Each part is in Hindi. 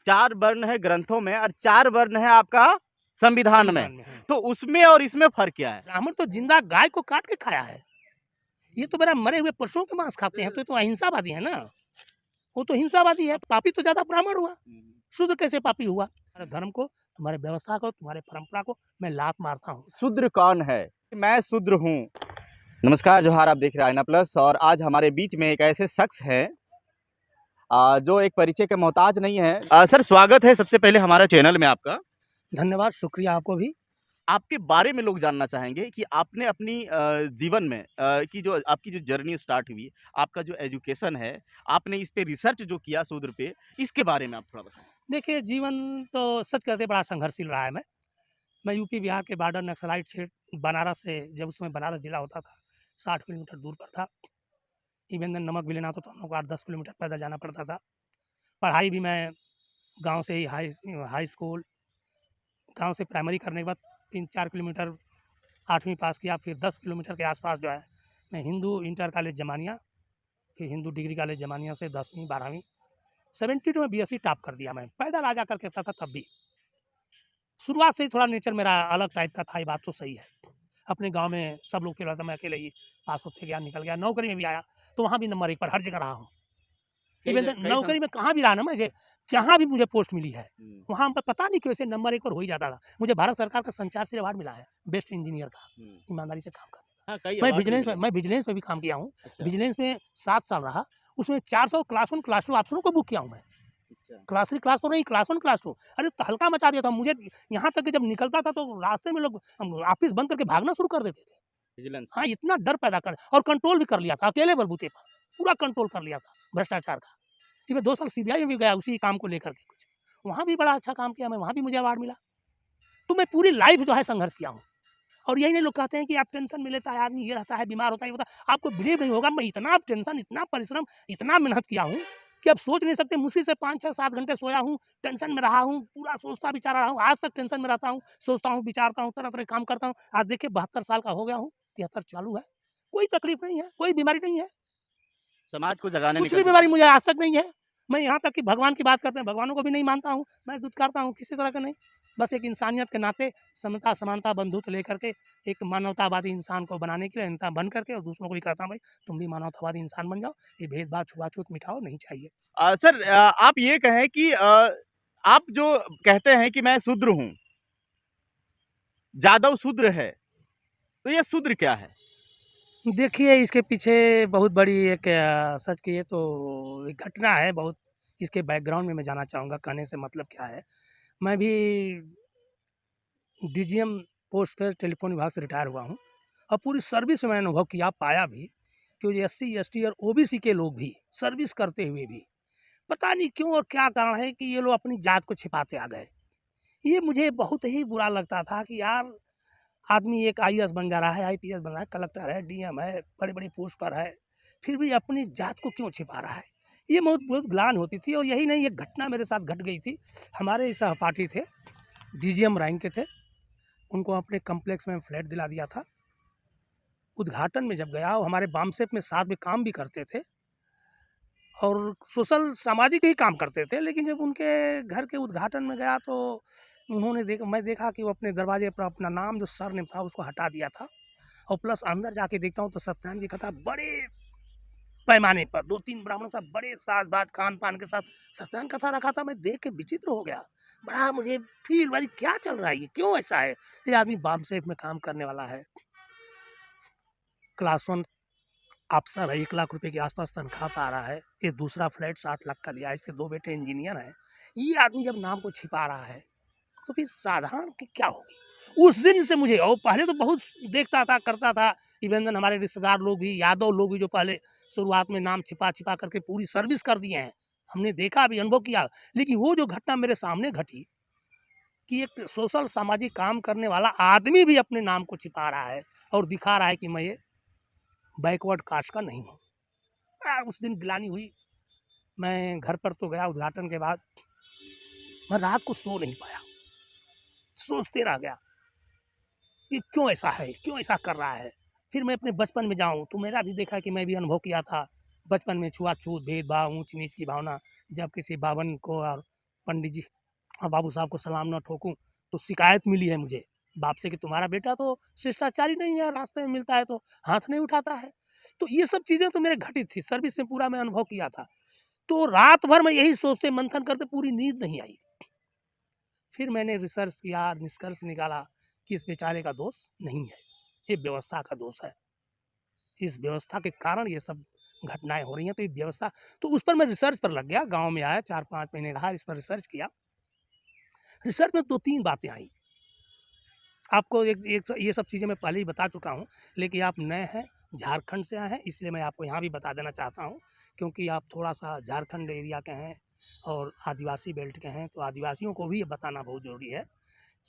4 वर्ण है ग्रंथों में और 4 वर्ण है आपका संविधान में। संविधान में है। तो उसमें और इसमें फ़र्क क्या है? ब्राह्मण तो जिंदा गाय को काट के खाया है, ये तो मेरा मरे हुए पशुओं के मांस खाते हैं, तो ये तो अहिंसावादी है ना, वो तो हिंसावादी है। पापी तो ज्यादा ब्राह्मण हुआ, शूद्र कैसे पापी हुआ? तुम्हारे धर्म को, तुम्हारे व्यवस्था को, तुम्हारे परंपरा को मैं लात मारता हूँ। शूद्र कौन है? मैं शूद्र हूँ। नमस्कार, जोहार, आप देख रहे हैं आईना प्लस और आज हमारे बीच में एक ऐसे शख्स हैं जो एक परिचय के मोहताज नहीं है। सर स्वागत है सबसे पहले हमारा चैनल में आपका। धन्यवाद, शुक्रिया आपको भी। आपके बारे में लोग जानना चाहेंगे कि आपने अपनी जीवन में की जो आपकी जो जर्नी स्टार्ट हुई, आपका जो एजुकेशन है, आपने इस पे रिसर्च जो किया शूद्र पे, इसके बारे में आप थोड़ा बताएँ? देखिए, जीवन तो सच कहते बड़ा संघर्षशील रहा है। मैं यूपी बिहार के बॉर्डर नक्सलाइट क्षेत्र बनारस से, जब उस समय बनारस जिला होता था, 60 किलोमीटर दूर पर था। इवन देन नमक भी लेना तो हम लोग को 8-10 किलोमीटर पैदल जाना पड़ता था। पढ़ाई भी मैं गांव से ही हाई हाई स्कूल, गांव से प्राइमरी करने के बाद 3-4 किलोमीटर 8वीं पास किया। फिर 10 किलोमीटर के आसपास जो है मैं हिंदू इंटर कॉलेज जमानिया, फिर हिंदू डिग्री कॉलेज जमानिया से 10वीं 12वीं 72 में बीएससी टॉप कर दिया। मैं पैदल आ जा कर कहता था तब भी। शुरुआत से ही थोड़ा नेचर मेरा अलग टाइप का था, ये बात तो सही है। अपने गांव में सब लोग फेल होता, मैं अकेले ही पास होते गया, निकल गया। नौकरी में भी आया तो वहाँ भी नंबर 1 पर हर जगह रहा हूँ। इवन नौकरी में कहाँ भी रहा ना, मुझे जहाँ भी मुझे पोस्ट मिली है वहाँ पर पता नहीं कैसे नंबर 1 पर हो ही जाता था। मुझे भारत सरकार का संचार से अवार्ड मिला है बेस्ट इंजीनियर का, ईमानदारी से काम करने का। हाँ, कई मैं अवार्ड विजिलेंस मिले में मैं विजिलेंस में भी काम किया हूँ। अच्छा, विजिलेंस में 7 साल रहा। उसमें 400 क्लास 1 क्लास 2 ऑप्शनों को बुक किया हूँ मैं। अच्छा। क्लास 3 क्लास 4 नहीं, क्लास 1 क्लास 2। अरे तो हल्का मचा दिया था मुझे। यहाँ तक कि जब निकलता था तो रास्ते में लोग ऑफिस बंद करके भागना शुरू कर देते थे। विजिलेंस हाँ, इतना डर पैदा कर, और कंट्रोल भी कर लिया था अकेले बलबूते पर, पूरा कंट्रोल कर लिया था भ्रष्टाचार का। फिर मैं 2 साल सीबीआई में भी गया उसी काम को लेकर के कुछ। वहाँ भी बड़ा अच्छा काम किया मैं, वहाँ भी मुझे अवार्ड मिला। तो मैं पूरी लाइफ जो है संघर्ष किया हूँ। और यही नहीं, लोग कहते हैं कि आप टेंशन में लेता है आदमी, ये रहता है, बीमार होता है, ये होता है। आपको बिलीव नहीं होगा, मैं इतना टेंशन, इतना परिश्रम, इतना मेहनत किया हूँ कि आप सोच नहीं सकते। मुश्किल से 5-6-7 घंटे सोया हूँ, टेंशन में रहा हूँ, पूरा सोचता विचारा रहा हूँ। आज तक टेंशन में रहता हूँ, सोचता हूँ, विचारता हूँ, तरह-तरह के काम करता हूँ। आज देखिए 72 साल का हो गया हूँ, 73 चालू है। कोई तकलीफ नहीं है, कोई बीमारी नहीं है, समाज को जगाने कुछ निकल भी चुके बीमारी हैं। मुझे आज तक नहीं है। मैं यहाँ तक कि भगवान की बात करते हैं, भगवानों को भी नहीं मानता हूँ, मैं दुत्कारता हूँ, किसी तरह का नहीं। बस एक इंसानियत के नाते समता, समानता, बंधुत्व लेकर के एक मानवतावादी इंसान को बनाने के लिए इंसान बन करके, और दूसरों को भी कहता हूँ भाई तुम भी मानवतावादी इंसान बन जाओ। ये भेदभाव, छुआछूत मिटाओ, नहीं चाहिए। सर आप ये कहें कि आप जो कहते हैं कि मैं शूद्र हूँ, जादव शूद्र है, तो ये शूद्र क्या है? देखिए, इसके पीछे बहुत बड़ी एक सच कहिए तो एक घटना है बहुत। इसके बैकग्राउंड में मैं जाना चाहूँगा, कहने से मतलब क्या है। मैं भी डीजीएम पोस्ट पे टेलीफोन विभाग से रिटायर हुआ हूँ, और पूरी सर्विस में मैंने अनुभव किया, पाया भी कि एससी, एसटी और ओबीसी के लोग भी सर्विस करते हुए भी पता नहीं क्यों और क्या कारण है कि ये लोग अपनी जात को छिपाते आ गए। ये मुझे बहुत ही बुरा लगता था कि यार, आदमी एक आईएएस बन जा रहा है, आईपीएस बन रहा है, कलेक्टर है, डीएम है, बड़ी-बड़ी पोस्ट पर है, फिर भी अपनी जात को क्यों छिपा रहा है? ये बहुत बहुत ग्लानि होती थी। और यही नहीं, एक घटना मेरे साथ घट गई थी। हमारे ही सहपाठी थे, डीजीएम रैंक के थे, उनको अपने कॉम्प्लेक्स में फ्लैट दिला दिया था। उद्घाटन में जब गया, वो हमारे बामसेफ में साथ में काम भी करते थे और सोशल सामाजिक ही काम करते थे। लेकिन जब उनके घर के उद्घाटन में गया तो मैं देखा कि वो अपने दरवाजे पर अपना नाम जो सरनेम था उसको हटा दिया था। और प्लस अंदर जाके देखता हूँ तो सत्यनारायण जी की कथा बड़े पैमाने पर 2-3 ब्राह्मणों का बड़े साज-बाज, खान-पान के साथ सत्यनारायण कथा रखा था। मैं देख के विचित्र हो गया। बड़ा मुझे फ़ील हुआ, क्या चल रहा है ये? क्यों ऐसा है? ये आदमी बामसेफ में काम करने वाला है। क्लास 1 अफ़सर है, 1 लाख रुपए के आस-पास तनख्वाह पा रहा है। ये दूसरा फ्लैट 60 लाख का लिया है, इसके 2 बेटे इंजीनियर हैं। ये आदमी जब नाम को छिपा रहा है, तो फिर साधारण की क्या होगी? उस दिन से मुझे, और पहले तो बहुत देखता था, करता था। इवन हमारे रिश्तेदार लोग भी, यादव लोग भी, जो पहले शुरुआत में नाम छिपा-छिपा करके पूरी सर्विस कर दिए हैं। हमने देखा भी, अनुभव किया। लेकिन वो जो घटना मेरे सामने घटी कि एक सोशल सामाजिक काम करने वाला आदमी भी अपने नाम को छिपा रहा है और दिखा रहा है कि मैं ये बैकवर्ड कास्ट का नहीं हूँ। उस दिन ग्लानि हुई। मैं घर पर तो गया उद्घाटन के बाद, मैं रात को सो नहीं पाया, सोचते रह गया कि क्यों ऐसा है, क्यों ऐसा कर रहा है। फिर मैं अपने बचपन में जाऊँ तो मेरा भी देखा कि मैं भी अनुभव किया था बचपन में, छुआछूत, भेदभाव, ऊंच नीच की भावना। जब किसी बावन को और पंडित जी और बाबू साहब को सलाम ना ठोकूं, तो शिकायत मिली है मुझे बाप से कि तुम्हारा बेटा तो शिष्टाचारी नहीं है, रास्ते में मिलता है तो हाथ नहीं उठाता है। तो ये सब चीज़ें तो मेरे घटित थी, सर्विस में पूरा मैं अनुभव किया था। तो रात भर मैं यही सोचते मंथन करते पूरी नींद नहीं आई। फिर मैंने रिसर्च किया, निष्कर्ष निकाला कि इस बेचारे का दोष नहीं है, ये व्यवस्था का दोष है। इस व्यवस्था के कारण ये सब घटनाएं हो रही हैं। तो ये व्यवस्था, तो उस पर मैं रिसर्च पर लग गया। गांव में आया, 4-5 महीने रहा, इस पर रिसर्च किया। रिसर्च में 2-3 बातें आई। आपको एक ये सब चीज़ें मैं पहले ही बता चुका हूँ, लेकिन आप नए हैं, झारखंड से आए हैं, इसलिए मैं आपको यहाँ भी बता देना चाहता हूँ, क्योंकि आप थोड़ा-सा झारखंड एरिया के हैं और आदिवासी बेल्ट के हैं, तो आदिवासियों को भी ये बताना बहुत ज़रूरी है।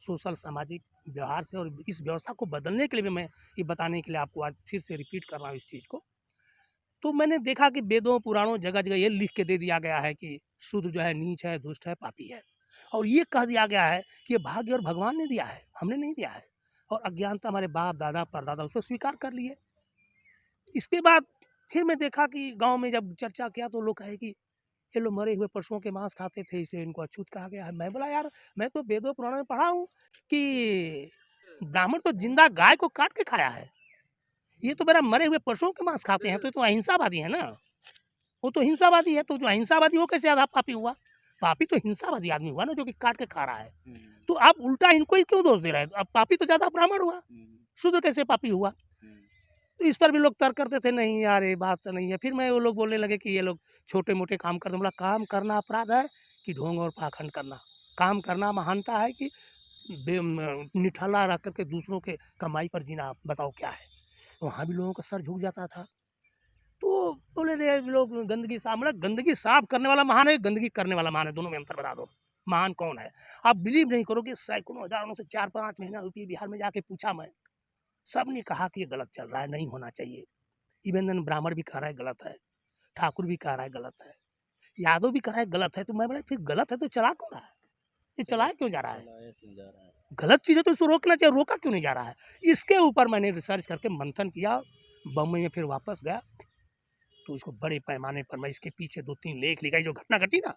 सोशल सामाजिक व्यवहार से और इस व्यवस्था को बदलने के लिए भी मैं ये बताने के लिए आपको आज फिर से रिपीट कर रहा हूँ इस चीज़ को। तो मैंने देखा कि वेदों, पुराणों, जगह-जगह ये लिख के दे दिया गया है कि शूद्र जो है नीच है, दुष्ट है, पापी है। और ये कह दिया गया है कि ये भाग्य और भगवान ने दिया है, हमने नहीं दिया है। और अज्ञानता हमारे बाप, दादा, परदादा उसको स्वीकार कर लिए। इसके बाद फिर मैं देखा कि गाँव में जब चर्चा किया तो लोग कहे कि ये लोग मरे हुए पशुओं के मांस खाते थे इसलिए इनको अछूत कहा गया है। मैं बोला यार, मैं तो वेदों पुराणों में पढ़ा हूँ कि ब्राह्मण तो जिंदा गाय को काट के खाया है। ये तो मेरा मरे हुए पशुओं के मांस खाते हैं, तो ये तो अहिंसावादी है ना। वो तो हिंसावादी है, तो जो अहिंसावादी वो कैसे आधा पापी हुआ? पापी तो हिंसावादी आदमी हुआ ना, जो कि काट के खा रहा है। तो आप उल्टा इनको ही क्यों दोष दे रहे हैं? अब पापी तो ज़्यादा ब्राह्मण हुआ, शूद्र कैसे पापी हुआ? तो इस पर भी लोग तर्क करते थे, नहीं यार ये बात तो नहीं है। फिर मैं वो लोग बोलने लगे कि ये लोग छोटे-मोटे काम करते हैं। बोला काम करना अपराध है कि ढोंग और पाखंड करना? काम करना महानता है कि निठल्ला रख कर के दूसरों के कमाई पर जीना, बताओ क्या है? वहाँ भी लोगों का सर झुक जाता था। तो बोले रे लोग गंदगी साफ, मतलब गंदगी साफ करने वाला महान है, गंदगी करने वाला महान है, दोनों में अंतर बता दो, महान कौन है? आप बिलीव नहीं करोगे, सैकड़ों हजारों से 4-5 महीना यूपी बिहार में जाके पूछा मैं, सब ने कहा कि ये गलत चल रहा है, नहीं होना चाहिए। इवन ब्राह्मण भी कह रहा है गलत है, ठाकुर भी कह रहा है गलत है, यादव भी कह रहा है गलत है। तो मैं बोला फिर गलत है तो चला क्यों रहा है? ये चलाया क्यों जा रहा है? गलत चीज़ है तो इसको रोकना चाहिए, रोका क्यों नहीं जा रहा है? इसके ऊपर मैंने रिसर्च करके मंथन किया, बम्बई में फिर वापस गया। तो इसको बड़े पैमाने पर मैं इसके पीछे 2-3 लेख लिखा, जो घटना घटी ना,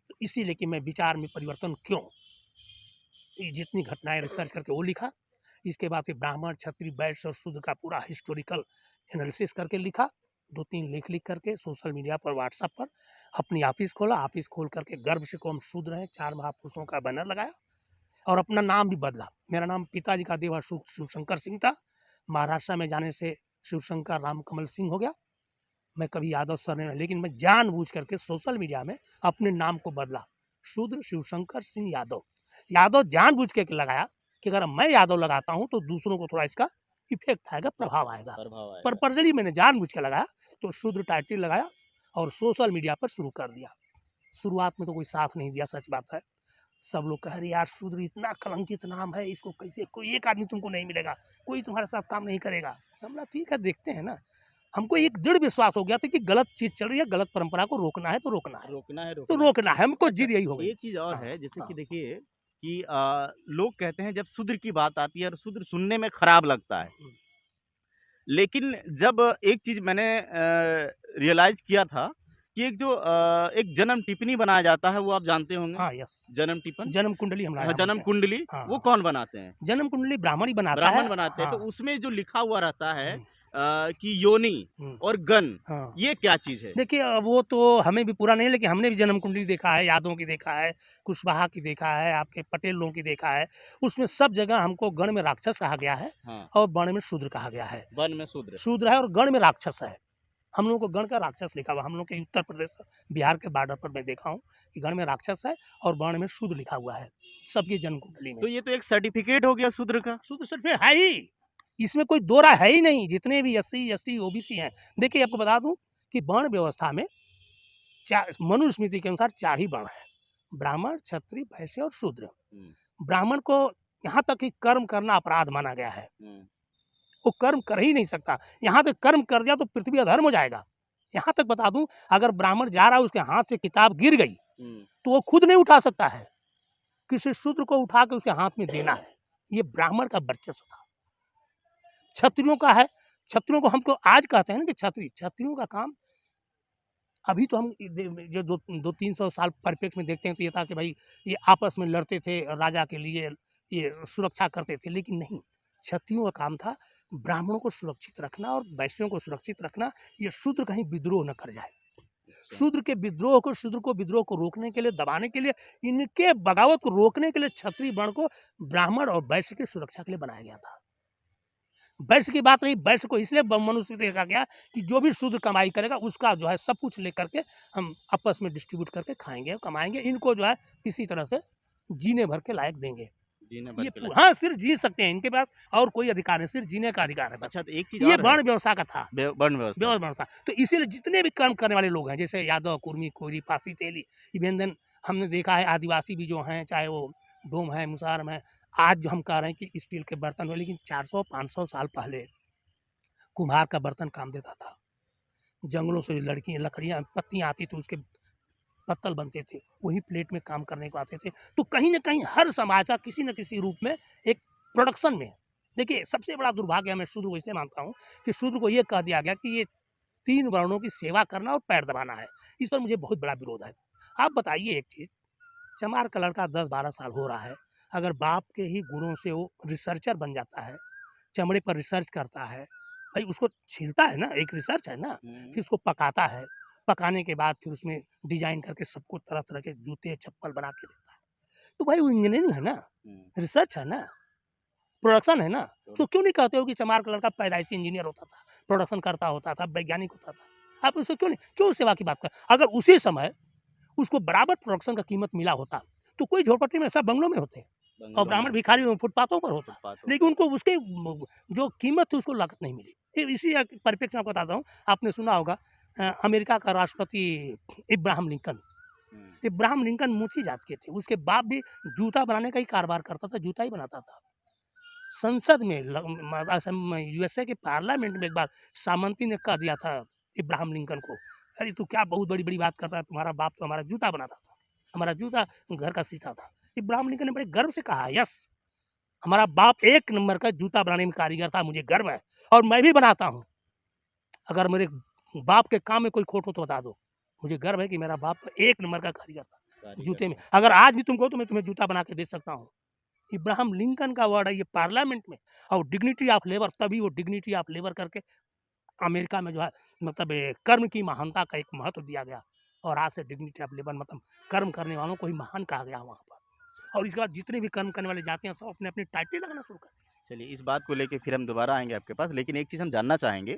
तो इसीलिए कि मैं विचार में परिवर्तन क्यों, ये जितनी घटनाएं रिसर्च करके वो लिखा। इसके बाद फिर ब्राह्मण, क्षत्रिय, वैश्य और शूद्र का पूरा हिस्टोरिकल एनालिसिस करके लिखा। 2-3 लेख लिख करके सोशल मीडिया पर, व्हाट्सएप पर अपनी ऑफिस खोला। ऑफिस खोल करके गर्व से को हम शूद्र हैं, 4 महापुरुषों का बैनर लगाया और अपना नाम भी बदला। मेरा नाम पिताजी का देवा शिवशंकर सिंह था, महाराष्ट्र में जाने से शिवशंकर रामकमल सिंह हो गया। मैं कभी यादव सर नहीं, लेकिन मैं जानबूझ करके सोशल मीडिया में अपने नाम को बदला, शूद्र शिवशंकर सिंह यादव। यादव जानबूझ के लगाया कि अगर मैं यादव लगाता हूं तो दूसरों को थोड़ा इसका इफेक्ट आएगा, प्रभाव आएगा। पर पर्सनली मैंने जानबूझ के लगाया, तो शूद्र टाइटल लगाया और सोशल मीडिया पर शुरू कर दिया। शुरुआत में तो कोई साथ नहीं दिया, सच बात है। सब लोग कह रहे यार शूद्र इतना कलंकित नाम है, इसको कैसे, कोई एक आदमी तुमको नहीं मिलेगा, कोई तुम्हारे साथ काम नहीं करेगा। हमला ठीक है, देखते हैं ना। हमको एक दृढ़ विश्वास हो गया था कि गलत चीज चल रही है, गलत परंपरा को रोकना है तो रोकना है, तो रोकना है, हमको जिद यही हो गई। एक चीज और हाँ, है, जैसे हाँ। कि देखिए कि लोग कहते हैं जब शूद्र की बात आती है और शूद्र सुनने में खराब लगता है, लेकिन जब एक चीज मैंने रियलाइज किया था कि एक जन्म टिप्पणी बनाया जाता है, वो आप जानते होंगे। हाँ, यस। जन्म टिप्पण, जन्म कुंडली हमारे यहाँ जन्म बनते हैं। कुंडली, हाँ, वो हाँ। कौन बनाते हैं? जन्म कुंडली ब्राह्मण ही बनाता है। ब्राह्मण बनाते हैं। तो हाँ। उसमें जो लिखा हुआ रहता है हम्म, कि योनि हम्म, और गण, हाँ। ये क्या चीज है? देखिए वो तो हमें भी पूरा नहीं, लेकिन हमने भी जन्म कुंडली देखा है, यादवों की देखा है, कुशवाहा की देखा है, आपके पटेल लोगों की देखा है। उसमें सब जगह हमको गण में राक्षस कहा गया है हाँ, और वर्ण में शूद्र कहा गया है। वन में शूद्र। शूद्र है और गण में राक्षस है। हम लोगों को गण का राक्षस लिखा हुआ, हम लोग के उत्तर प्रदेश बिहार के बॉर्डर पर मैं देखा हूँ कि गण में राक्षस है और वर्ण में शूद्र लिखा हुआ है सबकी जन्म कुंडली में। तो ये तो एक सर्टिफिकेट हो गया शूद्र का। शूद्र सर्टिफिकेट है ही, इसमें कोई दो राय है ही नहीं। जितने भी SC ST OBC हैं, देखिए आपको बता दूं कि वर्ण व्यवस्था में मनुस्मृति के अनुसार 4 ही वर्ण है, ब्राह्मण, क्षत्रिय, वैश्य और शूद्र। ब्राह्मण को यहाँ तक कि कर्म करना अपराध माना गया है, वो कर्म कर ही नहीं सकता। यहाँ तक कर्म कर दिया तो पृथ्वी अधर्म हो जाएगा। यहाँ तक बता दूं, अगर ब्राह्मण जा रहा है, उसके हाथ से किताब गिर गई तो वो खुद नहीं उठा सकता है, किसी शूद्र को उठा के उसके हाथ में देना है। ये ब्राह्मण का वर्चस्व था। क्षत्रियों का है, क्षत्रियों को हमको आज कहते हैं ना कि क्षत्रियों का काम अभी तो हम जो 200-300 साल परिप्रेक्ष्य में देखते हैं तो ये था कि भाई ये आपस में लड़ते थे राजा के लिए, ये सुरक्षा करते थे, लेकिन नहीं, क्षत्रियों का काम था ब्राह्मणों को सुरक्षित रखना और वैश्यों को सुरक्षित रखना, ये शूद्र कहीं विद्रोह न कर जाए। शूद्र को विद्रोह को रोकने के लिए, दबाने के लिए, इनके बगावत को रोकने के लिए क्षत्रिय वर्ण को ब्राह्मण और वैश्य की सुरक्षा के लिए बनाया गया था। वैश्य की बात नहीं, वैश्य को इसलिए मनुष्य देखा गया कि जो भी शूद्र कमाई करेगा उसका जो है सब कुछ लेकर के हम आपस में डिस्ट्रीब्यूट करके खाएंगे, कमाएंगे, इनको जो है किसी तरह से जीने भर के लायक देंगे। ये हाँ, सिर्फ जी सकते हैं, इनके पास और कोई अधिकार नहीं, सिर्फ जीने का अधिकार है बस। अच्छा, तो एक चीज ये और वर्ण व्यवस्था का था, वर्ण व्यवस्था। व्यवस्था। तो इसीलिए जितने भी कर्म करने वाले लोग हैं, जैसे यादव, कुर्मी, कोरी, पासी, तेली, इवेन हमने देखा है आदिवासी भी जो हैं, चाहे वो डोम है, मुसारम है, आज जो हम कह रहे हैं कि स्टील के बर्तन हुए, लेकिन 400-500 साल पहले कुम्हार का बर्तन काम देता था। जंगलों से लकड़ियाँ, पत्तियाँ आती थी, उसके पत्तल बनते थे, वही प्लेट में काम करने को आते थे। तो कहीं न कहीं हर समाज का किसी न किसी रूप में एक प्रोडक्शन में, देखिए सबसे बड़ा दुर्भाग्य मैं शूद्र को इसलिए मानता हूँ कि शूद्र को ये कह दिया गया कि ये 3 वर्णों की सेवा करना और पैर दबाना है। इस पर मुझे बहुत बड़ा विरोध है। आप बताइए एक चीज़, चमार का लड़का 10-12 साल हो रहा है, अगर बाप के ही गुणों से वो रिसर्चर बन जाता है, चमड़े पर रिसर्च करता है, भाई उसको छीलता है ना, एक रिसर्च है ना, फिर उसको पकाता है, पकाने के बाद फिर उसमें डिजाइन करके सबको तरह-तरह के जूते, चप्पल बना के देता है। तो भाई वो इंजीनियरिंग है ना, रिसर्च है ना, प्रोडक्शन है ना। तो क्यों नहीं कहते हो कि चमार का लड़का पैदाइशी इंजीनियर होता था, प्रोडक्शन करता होता था, वैज्ञानिक होता था। आप उससे क्यों सेवा की बात कर, अगर उसी समय उसको बराबर प्रोडक्शन का कीमत मिला होता, तो कोई झोपड़पट्टी में, सब बंगलों में होते और ब्राह्मण भिखारी फुटपाथों पर होता, लेकिन उनको उसके जो कीमत थी उसको लागत नहीं मिली। फिर इसी परिप्रेक्ष्य में आपको बताता हूँ, आपने सुना होगा अमेरिका का राष्ट्रपति इब्राहिम लिंकन। इब्राहिम लिंकन मूछी जात के थे, उसके बाप भी जूता बनाने का ही कारोबार करता था, जूता ही बनाता था। संसद में यूएसए के पार्लियामेंट में एक बार सामंती ने कह दिया था इब्राहिम लिंकन को, अरे तू क्या बहुत बड़ी बड़ी बात करता है, तुम्हारा बाप तो हमारा जूता बनाता था, हमारा जूता घर का सीता था। इब्राहिम लिंकन ने बड़े गर्व से कहा, यस, हमारा बाप 1 नंबर का जूता बनाने में कारीगर था, मुझे गर्व है और मैं भी बनाता हूँ। अगर मेरे बाप के काम में कोई खोट हो तो बता दो, मुझे गर्व है कि मेरा बाप 1 नंबर का कारीगर था जूते में। अगर आज भी तुम कहो तो मैं तुम्हें जूता बना के दे सकता हूँ। इब्राहिम लिंकन का वर्ड है ये पार्लियामेंट में। और डिग्निटी ऑफ लेबर, तभी वो डिग्निटी ऑफ लेबर करके अमेरिका में जो है मतलब कर्म की महानता का एक महत्व दिया गया और आज से डिग्निटी ऑफ लेबर मतलब कर्म करने वालों को ही महान कहा गया वहाँ पर। और इसके बाद जितने भी कर्म करने वाले जाते हैं सब अपने अपनी टाइटल लगाना शुरू कर दिया। चलिए, इस बात को लेके फिर हम दोबारा आएंगे आपके पास, लेकिन एक चीज़ हम जानना चाहेंगे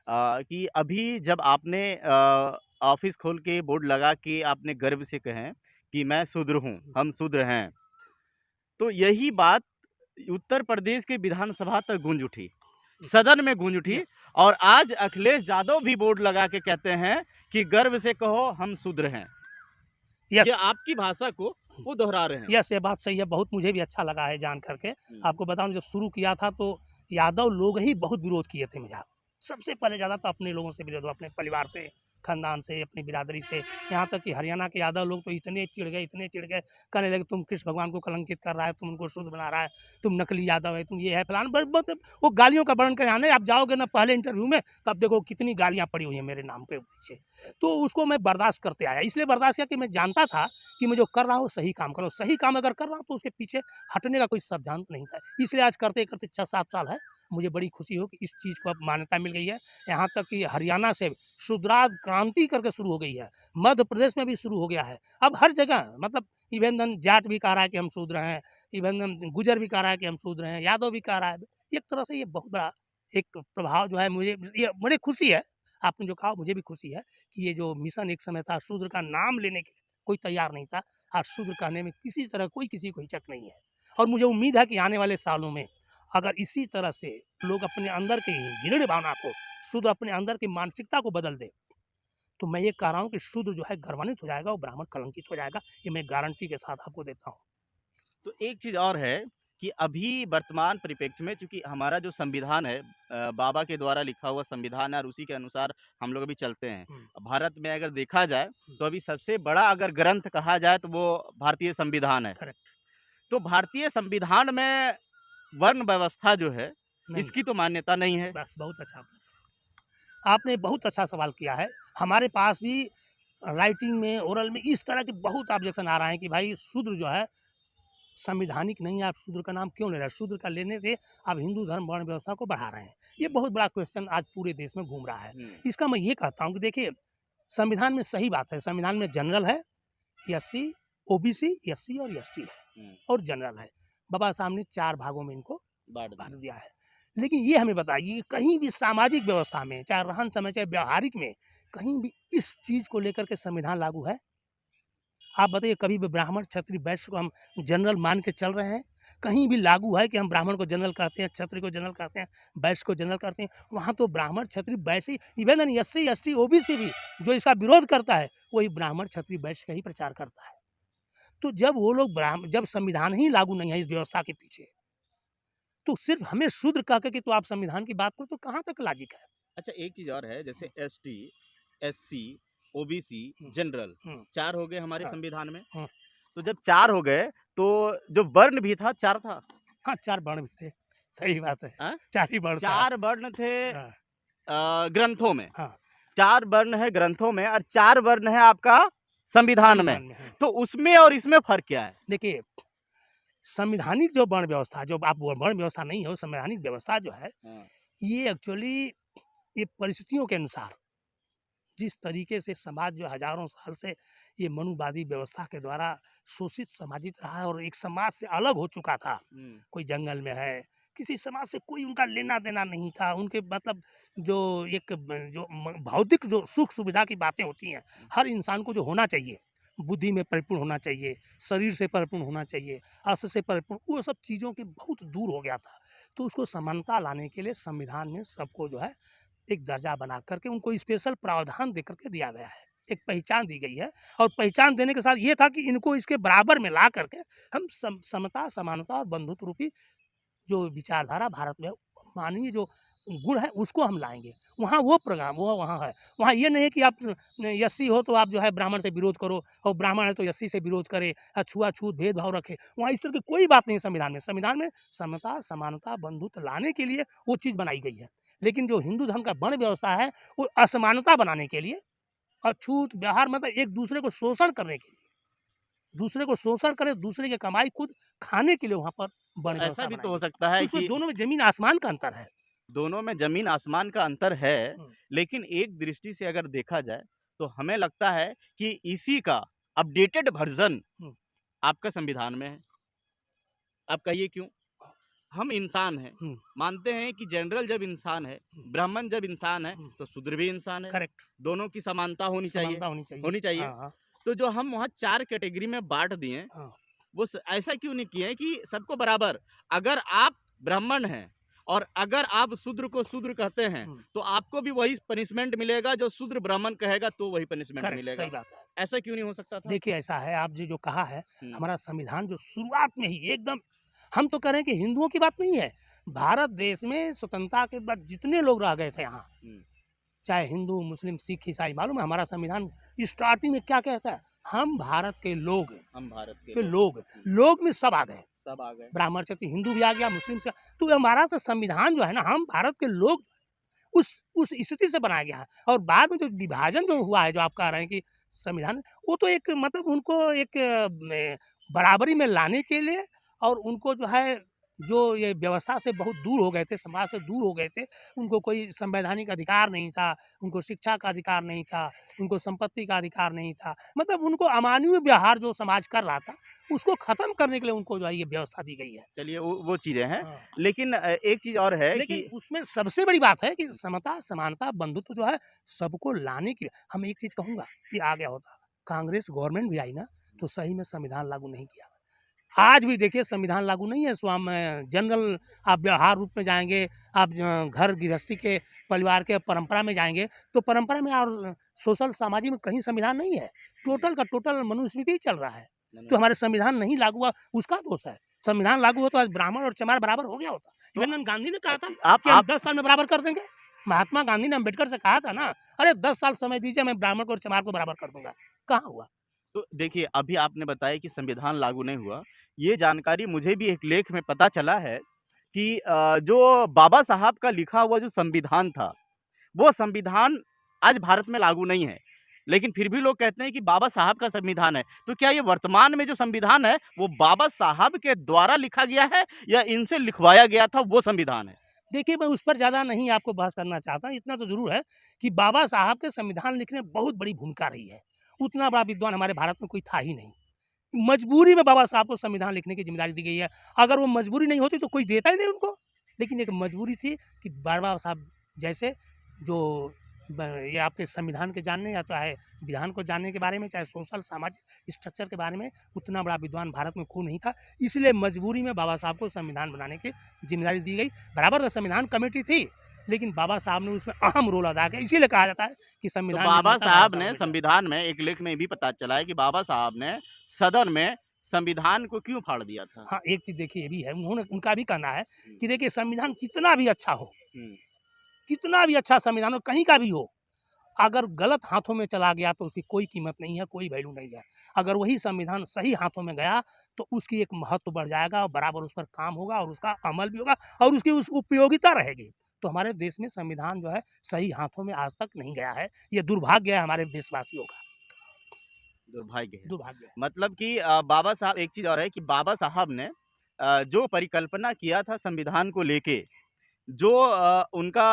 कि अभी जब आपने ऑफिस खोल के बोर्ड लगा के आपने गर्व से कहें कि मैं शूद्र हूँ, हम शूद्र हैं, तो यही बात उत्तर प्रदेश के विधानसभा तक गूंज उठी, सदन में गूंज उठी, और आज अखिलेश यादव भी बोर्ड लगा के कहते हैं कि गर्व से कहो हम शूद्र हैं। ये आपकी भाषा को वो दोहरा रहे हैं। यस, ये बात सही है, बहुत मुझे भी अच्छा लगा है जान करके। आपको बताऊं, जब शुरू किया था तो यादव लोग ही बहुत विरोध किए थे मुझे। सबसे पहले ज़्यादा तो अपने लोगों से विरोध हुआ, अपने परिवार से, खानदान से, अपनी बिरादरी से, यहाँ तक कि हरियाणा के यादव लोग तो इतने चिढ़ गए, कहने लगे तुम कृष्ण भगवान को कलंकित कर रहा है, तुम उनको शुद्ध बना रहा है, तुम नकली यादव है, तुम ये है फलान, मतलब वो गालियों का वर्णन कर आने। आप जाओगे ना पहले इंटरव्यू में, तब देखो कितनी गालियाँ पड़ी हुई हैं मेरे नाम पे पीछे। तो उसको मैं बर्दाश्त करते आया, इसलिए बर्दाश्त किया कि मैं जानता था कि मैं जो कर रहा हूँ सही काम कर रहा हूँ, सही काम अगर कर रहा हूँ तो उसके पीछे हटने का कोई सिद्धांत नहीं था। इसलिए आज करते करते 6-7 साल है, मुझे बड़ी खुशी हो कि इस चीज़ को अब मान्यता मिल गई है। यहाँ तक कि हरियाणा से शूद्राज क्रांति करके शुरू हो गई है, मध्य प्रदेश में भी शुरू हो गया है। अब हर जगह मतलब इवन जाट भी कह रहा है कि हम शूद्र हैं, इवन गुजर भी कह रहा है कि हम शूद्र हैं, यादव भी कह रहा है। एक तरह से ये बहुत बड़ा एक प्रभाव जो है, मुझे खुशी है, आपने जो कहा मुझे भी खुशी है कि ये जो मिशन एक समय था शूद्र का नाम लेने के लिए कोई तैयार नहीं था, आज शूद्र कहने में किसी तरह कोई किसी को हिचक नहीं है। और मुझे उम्मीद है कि आने वाले सालों में अगर इसी तरह से लोग अपने अंदर की घृण भावना को, शूद्र अपने अंदर की मानसिकता को बदल दे, तो मैं ये कह रहा हूँ कि शूद्र जो है गर्वान्वित हो जाएगा और ब्राह्मण कलंकित हो जाएगा। ये मैं गारंटी के साथ आपको देता हूँ। तो एक चीज़ और है कि अभी वर्तमान परिप्रेक्ष्य में चूंकि हमारा जो संविधान है बाबा के द्वारा लिखा हुआ संविधान है और उसी के अनुसार हम लोग अभी चलते हैं। भारत में अगर देखा जाए तो अभी सबसे बड़ा अगर ग्रंथ कहा जाए तो वो भारतीय संविधान है। करेक्ट। तो भारतीय संविधान में वर्ण व्यवस्था जो है इसकी तो मान्यता नहीं है। बस बहुत अच्छा आपने आपने बहुत अच्छा सवाल किया है। हमारे पास भी राइटिंग में, ओरल में इस तरह के बहुत ऑब्जेक्शन आ रहे हैं कि भाई शूद्र जो है संवैधानिक नहीं है, आप शूद्र का नाम क्यों ले रहे हैं? शूद्र का लेने से आप हिंदू धर्म वर्ण व्यवस्था को बढ़ा रहे हैं। ये बहुत बड़ा क्वेश्चन आज पूरे देश में घूम रहा है। इसका मैं ये कहता हूँ कि देखिए, संविधान में सही बात है, संविधान में जनरल है, एससी, ओबीसी, एससी और एसटी है और जनरल है। बाबा साहब ने 4 भागों में इनको बांट दिया है। लेकिन ये हमें बताइए, कहीं भी सामाजिक व्यवस्था में, चाहे रहन सहन, चाहे व्यवहारिक में, कहीं भी इस चीज़ को लेकर के संविधान लागू है? आप बताइए, कभी भी ब्राह्मण, क्षत्रिय, वैश्य को हम जनरल मान के चल रहे हैं? कहीं भी लागू है कि हम ब्राह्मण को जनरल कहते हैं, क्षत्रिय को जनरल कहते हैं, वैश्य को जनरल कहते हैं? वहाँ तो ब्राह्मण, क्षत्रिय, वैश्य, इवन एससी, एसटी, ओबीसी भी जो इसका विरोध करता है, वही ब्राह्मण, क्षत्रिय, वैश्य का ही प्रचार करता है। तो जब वो लोग जब संविधान ही लागू नहीं है इस व्यवस्था के पीछे, तो सिर्फ हमें शूद्र कह के कि तो आप संविधान की बात करो, तो कहाँ तक लॉजिक है? अच्छा, एक चीज और है, जैसे एसटी, एससी, ओबीसी, जनरल, 4 हो गए हमारे संविधान में। तो जब 4 हो गए, तो जो वर्ण भी था 4 था। हाँ, 4 वर्ण भी थे, सही बात है। 4 ही वर्ण, 4 वर्ण थे हाँ। ग्रंथों में। हाँ। 4 वर्ण है ग्रंथों में और 4 वर्ण है आपका संविधान में। तो उसमें और इसमें फर्क क्या है? देखिए, संवैधानिक जो वर्ण व्यवस्था, जो आप वर्ण व्यवस्था नहीं है, संवैधानिक व्यवस्था जो है, ये एक्चुअली ये परिस्थितियों के अनुसार, जिस तरीके से समाज जो हजारों साल से ये मनुवादी व्यवस्था के द्वारा शोषित समाजित रहा है और एक समाज से अलग हो चुका था, कोई जंगल में है, किसी समाज से कोई उनका लेना देना नहीं था, उनके मतलब जो एक जो भौतिक जो सुख सुविधा की बातें होती हैं, हर इंसान को जो होना चाहिए, बुद्धि में परिपूर्ण होना चाहिए, शरीर से परिपूर्ण होना चाहिए, अस्त्र से परिपूर्ण, वो सब चीज़ों के बहुत दूर हो गया था। तो उसको समानता लाने के लिए संविधान में सबको जो है एक दर्जा बना करके उनको स्पेशल प्रावधान दे करके दिया गया है, एक पहचान दी गई है। और पहचान देने के साथ ये था कि इनको इसके बराबर में ला करके हम समता, समानता और बंधुत्व रूपी जो विचारधारा भारत में मानवीय जो गुण है उसको हम लाएंगे। वहाँ वो प्रोग्राम वो वहाँ है। वहाँ ये नहीं है कि आप एससी हो तो आप जो है ब्राह्मण से विरोध करो, और ब्राह्मण है तो एससी से विरोध करे, छुआछूत भेदभाव रखे। वहाँ इस तरह की कोई बात नहीं है संविधान में। संविधान में समता, समानता, बंधुत्व लाने के लिए वो चीज़ बनाई गई है। लेकिन जो हिंदू धर्म का वर्ण व्यवस्था है, वो असमानता बनाने के लिए, अछूत व्यवहार, मतलब एक दूसरे को शोषण करने के लिए, दूसरे को शोषण करे, दूसरे की कमाई खुद खाने के लिए वहाँ पर वर्ण व्यवस्था ऐसा भी तो बनाई हो गई। सकता है उसमें कि दोनों में जमीन आसमान का अंतर है। दोनों में जमीन आसमान का अंतर है, लेकिन एक दृष्टि से अगर देखा जाए तो हमें लगता है कि इसी का अपडेटेड वर्जन आपका संविधान में है। आप कहिए क्यों? हम इंसान हैं, मानते हैं कि जनरल जब इंसान है, ब्राह्मण जब इंसान है, तो शूद्र भी इंसान है। करेक्ट। दोनों की समानता होनी चाहिए, होनी चाहिए। हाँ। तो जो हम वहाँ 4 कैटेगरी में बांट दिए, वो ऐसा क्यों नहीं किए कि सबको बराबर? अगर आप ब्राह्मण हैं और अगर आप शूद्र को शूद्र कहते हैं, तो आपको भी वही पनिशमेंट मिलेगा जो शूद्र ब्राह्मण कहेगा, तो वही पनिशमेंट मिलेगा। सही बात है। ऐसा क्यों नहीं हो सकता था? देखिए, ऐसा है, आप जो कहा है, हमारा संविधान जो शुरुआत में ही एकदम, हम तो कह रहे हैं कि हिंदुओं की बात नहीं है, भारत देश में स्वतंत्रता के बाद जितने लोग रह गए थे यहाँ, चाहे हिंदू, मुस्लिम, सिख, ईसाई, मालूम है हमारा संविधान स्टार्टिंग में क्या कहता है? हम भारत के लोग, हम भारत के लोग में सब आ गए, ब्राह्मण से तो हिंदू भी आ गया, मुस्लिम से। तो हमारा तो संविधान जो है ना, हम भारत के लोग उस स्थिति से बनाया गया है। और बाद में जो विभाजन जो हुआ है, जो आप कह रहे हैं कि संविधान, वो तो एक मतलब उनको एक बराबरी में लाने के लिए, और उनको जो है जो ये व्यवस्था से बहुत दूर हो गए थे, समाज से दूर हो गए थे, उनको कोई संवैधानिक अधिकार नहीं था, उनको शिक्षा का अधिकार नहीं था, उनको संपत्ति का अधिकार नहीं था, मतलब उनको अमानवीय व्यवहार जो समाज कर रहा था, उसको खत्म करने के लिए उनको जो है ये व्यवस्था दी गई है। चलिए, वो चीजें हैं। लेकिन एक चीज और है कि उसमें सबसे बड़ी बात है कि समता, समानता, बंधुत्व जो है सबको लाने की। हम एक चीज कहूंगा कि आ गया होता, कांग्रेस गवर्नमेंट भी आई ना, तो सही में संविधान लागू नहीं किया। आज भी देखिए संविधान लागू नहीं है, जनरल आप व्यवहार रूप में जाएंगे, आप घर गृहस्थी के परिवार के परंपरा में जाएंगे, तो परंपरा में और सोशल सामाजिक में कहीं संविधान नहीं है, टोटल का टोटल मनुस्मृति ही चल रहा है। तो हमारे संविधान नहीं लागू हुआ, उसका दोष है। संविधान लागू हो तो आज ब्राह्मण और चमार बराबर हो गया होता। इवन गांधी ने कहा था कि हम 10 साल में बराबर कर देंगे। महात्मा गांधी ने अम्बेडकर से कहा था ना, अरे 10 साल समय दीजिए, मैं ब्राह्मण को और चमार को बराबर कर दूंगा। कहाँ हुआ? तो देखिए, अभी आपने बताया कि संविधान लागू नहीं हुआ, ये जानकारी मुझे भी एक लेख में पता चला है कि जो बाबा साहब का लिखा हुआ जो संविधान था, वो संविधान आज भारत में लागू नहीं है, लेकिन फिर भी लोग कहते हैं कि बाबा साहब का संविधान है। तो क्या ये वर्तमान में जो संविधान है वो बाबा साहब के द्वारा लिखा गया है या इनसे लिखवाया गया था वो संविधान है? देखिए, मैं उस पर ज़्यादा नहीं आपको बहस करना चाहता हूँ, इतना तो ज़रूर है कि बाबा साहब के संविधान लिखने में बहुत बड़ी भूमिका रही है। उतना बड़ा विद्वान हमारे भारत में कोई था ही नहीं। मजबूरी में बाबा साहब को संविधान लिखने की ज़िम्मेदारी दी गई है। अगर वो मजबूरी नहीं होती तो कोई देता ही नहीं उनको। लेकिन एक मजबूरी थी कि बाबा साहब जैसे जो ये आपके संविधान के जानने या चाहे विधान को जानने के बारे में, चाहे सोशल सामाजिक स्ट्रक्चर के बारे में उतना बड़ा विद्वान भारत में कोई नहीं था। इसलिए मजबूरी में बाबा साहब को संविधान बनाने की ज़िम्मेदारी दी गई। बराबर तो संविधान कमेटी थी, लेकिन बाबा साहब ने उसमें अहम रोल अदा किया। इसीलिए कहा जाता है कि तो संविधान बाबा निर्माता साहब ने साहब थे। संविधान में एक लेख में भी पता चला है कि बाबा साहब ने सदन में संविधान को क्यों फाड़ दिया था? हाँ, एक चीज़ देखिए ये भी है, उनका भी कहना है कि देखिए संविधान कितना भी अच्छा हो, हुँ। कितना भी अच्छा संविधान हो, कहीं का भी हो, अगर गलत हाथों में चला गया तो उसकी कोई कीमत नहीं है, कोई वैल्यू नहीं है। अगर वही संविधान सही हाथों में गया तो उसकी एक महत्व बढ़ जाएगा और बराबर उस पर काम होगा और उसका अमल भी होगा और उसकी उस उपयोगिता रहेगी। तो हमारे देश में संविधान जो है सही हाथों में आज तक नहीं गया है। ये दुर्भाग्य है हमारे देशवासियों का, दुर्भाग्य है। दुर्भाग्य है। मतलब कि बाबा साहब एक चीज़ और है कि बाबा साहब ने जो परिकल्पना किया था संविधान को लेके, जो उनका